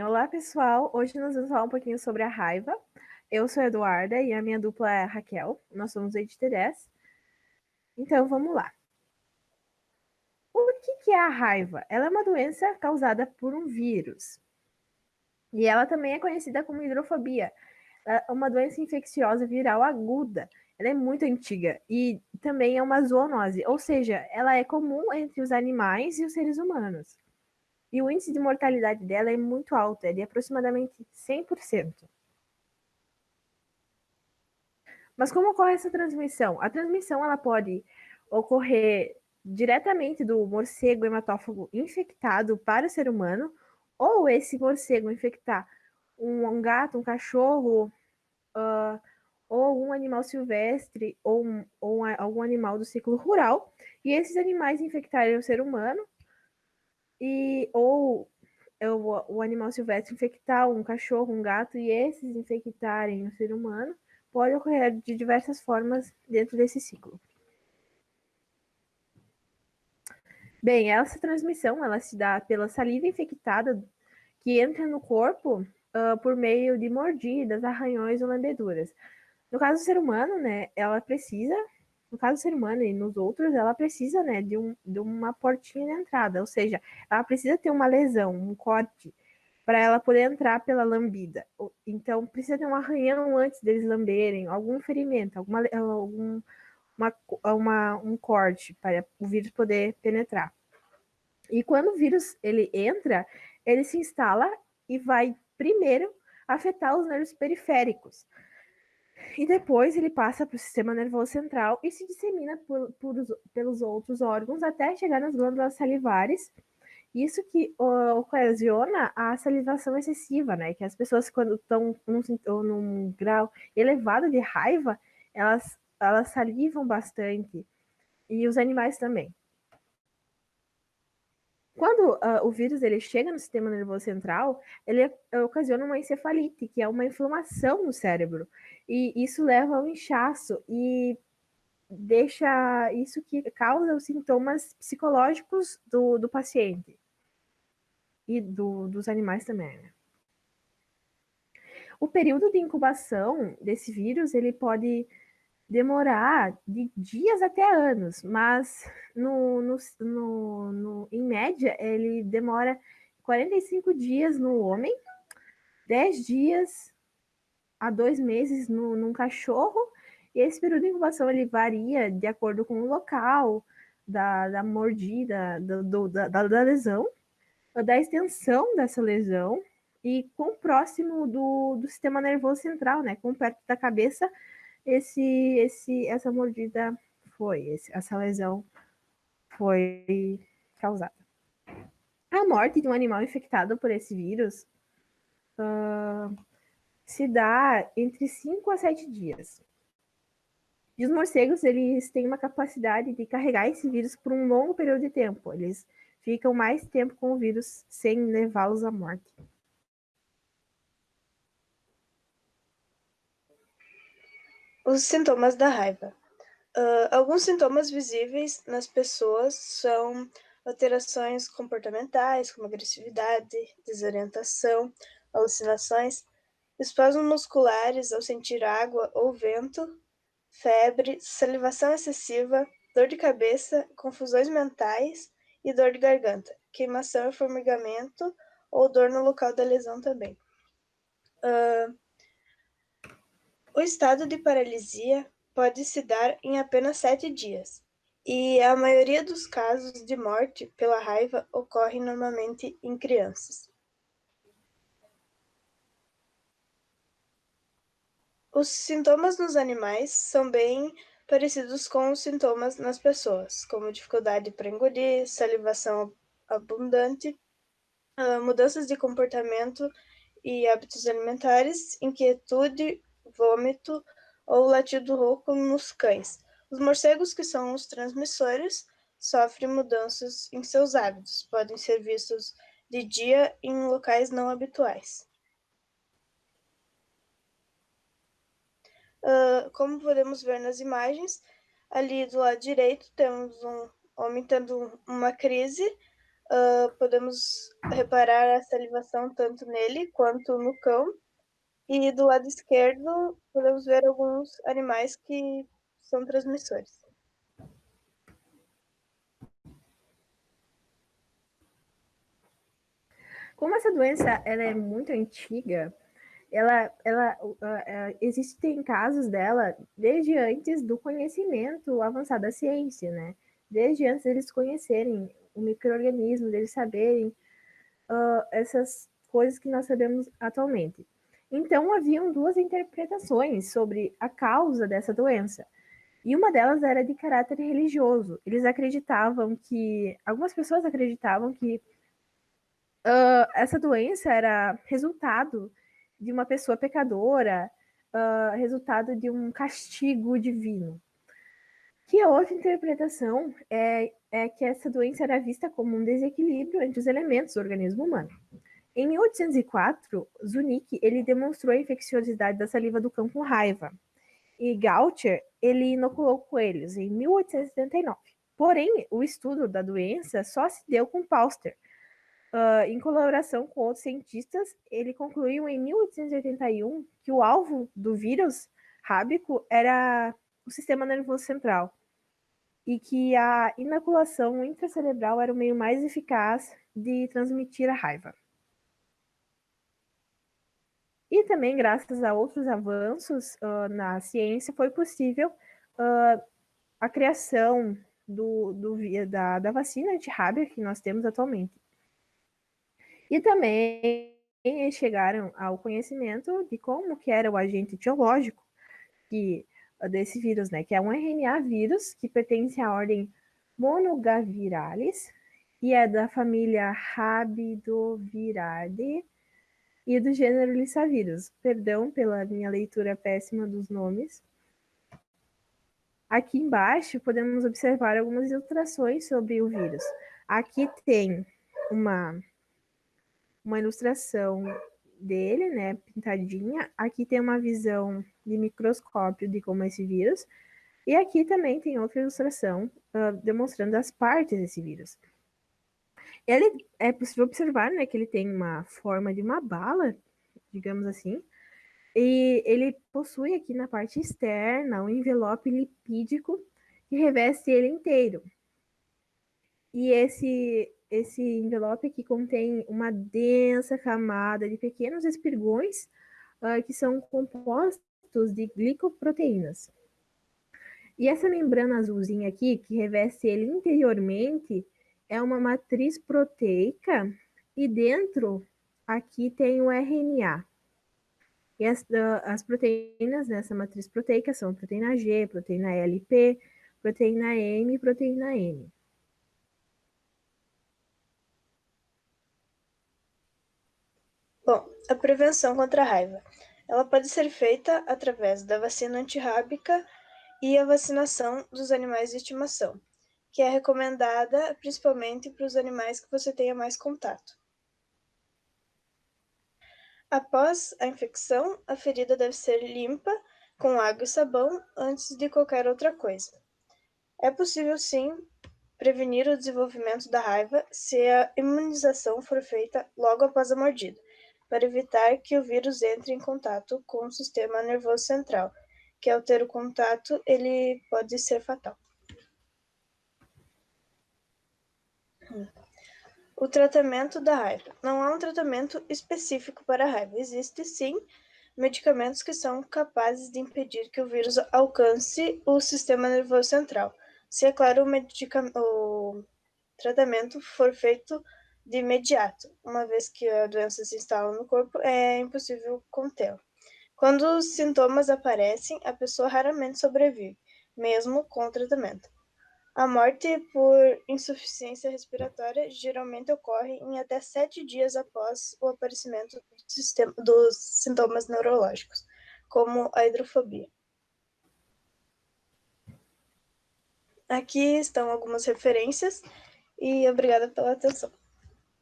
Olá pessoal, hoje nós vamos falar um pouquinho sobre a raiva. Eu sou a Eduarda e a minha dupla é a Raquel, nós somos o EdT10. Então vamos lá. O que é a raiva? Ela é uma doença causada por um vírus e ela também é conhecida como hidrofobia. É uma doença infecciosa viral aguda. Ela é muito antiga e também é uma zoonose, ou seja, ela é comum entre os animais e os seres humanos. E o índice de mortalidade dela é muito alto, é de aproximadamente 100%. Mas como ocorre essa transmissão? A transmissão ela pode ocorrer diretamente do morcego hematófago infectado para o ser humano, ou esse morcego infectar um gato, um cachorro, ou um animal silvestre, ou algum animal do ciclo rural, e esses animais infectarem o ser humano, ou o animal silvestre infectar um cachorro, um gato, e esses infectarem o ser humano, pode ocorrer de diversas formas dentro desse ciclo. Bem, essa transmissão ela se dá pela saliva infectada que entra no corpo por meio de mordidas, arranhões ou lambeduras. No caso do ser humano, né, ela precisa, no caso do ser humano e nos outros, ela precisa, né, de uma portinha de entrada, ou seja, ela precisa ter uma lesão, um corte, para ela poder entrar pela lambida. Então, precisa ter um arranhão antes deles lamberem, algum ferimento, um corte para o vírus poder penetrar. E quando o vírus ele entra, ele se instala e vai primeiro afetar os nervos periféricos. E depois ele passa para o sistema nervoso central e se dissemina pelos outros órgãos até chegar nas glândulas salivares. Isso que ocasiona a salivação excessiva, né? Que as pessoas, quando estão num grau elevado de raiva, elas salivam bastante. E os animais também. Quando o vírus ele chega no sistema nervoso central, ele ocasiona uma encefalite, que é uma inflamação no cérebro. E isso leva ao inchaço e deixa isso que causa os sintomas psicológicos do paciente e dos animais também. Né? O período de incubação desse vírus ele pode demorar de dias até anos, mas em média ele demora 45 dias no homem, 10 dias a 2 meses num cachorro, e esse período de incubação ele varia de acordo com o local da mordida, da lesão, da extensão dessa lesão e quão próximo do sistema nervoso central, né? Quão perto da cabeça essa mordida essa lesão foi causada. A morte de um animal infectado por esse vírus se dá entre 5 a 7 dias. E os morcegos, eles têm uma capacidade de carregar esse vírus por um longo período de tempo. Eles ficam mais tempo com o vírus sem levá-los à morte. Os sintomas da raiva. Alguns sintomas visíveis nas pessoas são alterações comportamentais, como agressividade, desorientação, alucinações, espasmos musculares ao sentir água ou vento, febre, salivação excessiva, dor de cabeça, confusões mentais e dor de garganta, queimação e formigamento ou dor no local da lesão também. O estado de paralisia pode se dar em apenas 7 dias, e a maioria dos casos de morte pela raiva ocorre normalmente em crianças. Os sintomas nos animais são bem parecidos com os sintomas nas pessoas, como dificuldade para engolir, salivação abundante, mudanças de comportamento e hábitos alimentares, inquietude, vômito ou latido rouco nos cães. Os morcegos, que são os transmissores, sofrem mudanças em seus hábitos, podem ser vistos de dia em locais não habituais. Como podemos ver nas imagens, ali do lado direito temos um homem tendo uma crise podemos reparar a salivação tanto nele quanto no cão. E do lado esquerdo, podemos ver alguns animais que são transmissores. Como essa doença ela é muito antiga, existem casos dela desde antes do conhecimento avançado da ciência, né? Desde antes deles conhecerem o micro-organismo, deles saberem essas coisas que nós sabemos atualmente. Então, haviam duas interpretações sobre a causa dessa doença. E uma delas era de caráter religioso. Eles acreditavam que, algumas pessoas acreditavam que essa doença era resultado de uma pessoa pecadora, resultado de um castigo divino. Que a outra interpretação é que essa doença era vista como um desequilíbrio entre os elementos do organismo humano. Em 1804, Zunic ele demonstrou a infecciosidade da saliva do cão com raiva. E Gautier ele inoculou coelhos em 1879. Porém, o estudo da doença só se deu com Pauster. Em colaboração com outros cientistas, ele concluiu em 1881 que o alvo do vírus rábico era o sistema nervoso central e que a inoculação intracerebral era o meio mais eficaz de transmitir a raiva. E também, graças a outros avanços na ciência, foi possível a criação da vacina antirrábica que nós temos atualmente. E também chegaram ao conhecimento de como que era o agente etiológico desse vírus, né? Que é um RNA vírus que pertence à ordem Monogaviridae e é da família Rabidoviridae e do gênero Lyssavirus. Perdão pela minha leitura péssima dos nomes. Aqui embaixo podemos observar algumas ilustrações sobre o vírus. Aqui tem uma ilustração dele, né, pintadinha. Aqui tem uma visão de microscópio de como é esse vírus. E aqui também tem outra ilustração demonstrando as partes desse vírus. Ele é possível observar, né, que ele tem uma forma de uma bala, digamos assim, e ele possui aqui na parte externa um envelope lipídico que reveste ele inteiro. E esse envelope aqui contém uma densa camada de pequenos espirgões que são compostos de glicoproteínas. E essa membrana azulzinha aqui, que reveste ele interiormente, é uma matriz proteica e dentro aqui tem o RNA. E as proteínas nessa matriz proteica são proteína G, proteína LP, proteína M e proteína N. Bom, a prevenção contra a raiva. Ela pode ser feita através da vacina antirrábica e a vacinação dos animais de estimação, que é recomendada principalmente para os animais que você tenha mais contato. Após a infecção, a ferida deve ser limpa com água e sabão antes de qualquer outra coisa. É possível, sim, prevenir o desenvolvimento da raiva se a imunização for feita logo após a mordida, para evitar que o vírus entre em contato com o sistema nervoso central, que ao ter o contato, ele pode ser fatal. O tratamento da raiva. Não há um tratamento específico para a raiva. Existe, sim, medicamentos que são capazes de impedir que o vírus alcance o sistema nervoso central. Se, é claro, o tratamento for feito de imediato. Uma vez que a doença se instala no corpo, é impossível contê-la. Quando os sintomas aparecem, a pessoa raramente sobrevive, mesmo com o tratamento. A morte por insuficiência respiratória geralmente ocorre em até 7 dias após o aparecimento dos sintomas neurológicos, como a hidrofobia. Aqui estão algumas referências e obrigada pela atenção.